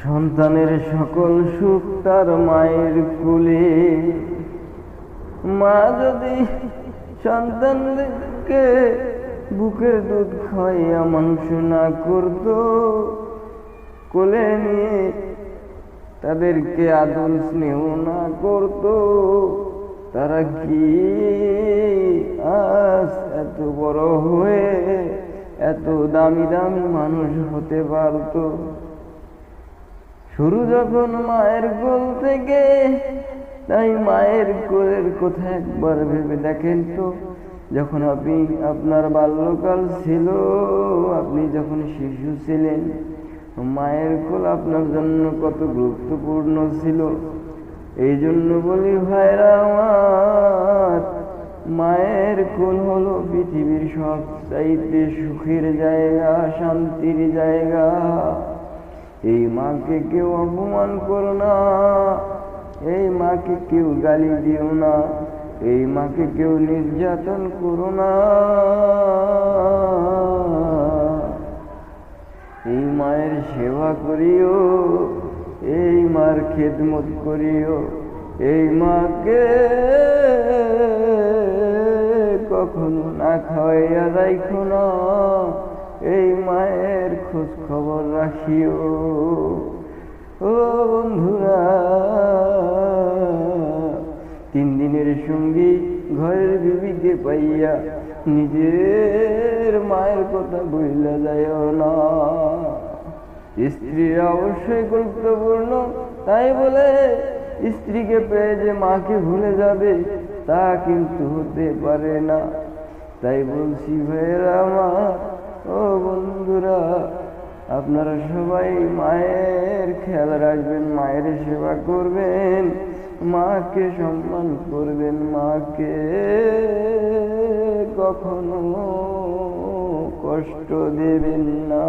সন্তানের সকল সুখ তার মায়ের কোলে। মা যদি সন্তানদেরকে বুকের দুধ খাইয়া মানুষ না করত, কোলে নিয়ে তাদেরকে আদর স্নেহ না করত, তারা কি আজ এত বড় হয়ে এত দামি দামি মানুষ হতে পারত? শুরু যখন মায়ের কোল থেকে, তাই মায়ের কোলের কথা একবার ভেবে দেখেন তো। যখন আপনার বাল্যকাল ছিল, আপনি যখন শিশু ছিলেন, মায়ের কোল আপনার জন্য কত গুরুত্বপূর্ণ ছিল। এই জন্য বলি ভাইরা আমার, মায়ের কোল হলো পৃথিবীর সবচাইতে সুখের জায়গা, শান্তির জায়গা। এই মাকে কেউ অপমান করো না, এই মাকে কেউ গালি দিও না, এই মাকে কেউ নির্যাতন করো না। এই মায়ের সেবা করিও, এই মার খেদমত করিও। এই মাকে কখনো না খাওয়াইয়া রাখো না, এই মায়ের খোঁজ খবর রাখিও। ও বন্ধুরা, 3 দিনের সঙ্গী ঘরের বিবিকে পাইয়া নিজের মায়ের কথা ভুইলা যাইও না। স্ত্রীরা অবশ্যই গুরুত্বপূর্ণ, তাই বলে স্ত্রীকে পেয়ে যে মাকে ভুলে যাবে তা কিন্তু হতে পারে না। তাই বলছি ভাইয়েরা আমার, ও বন্ধুরা, আপনারা সবাই মায়ের খেয়াল রাখবেন, মায়ের সেবা করবেন, মাকে সম্মান করবেন, মাকে কখনো কষ্ট দেবেন না।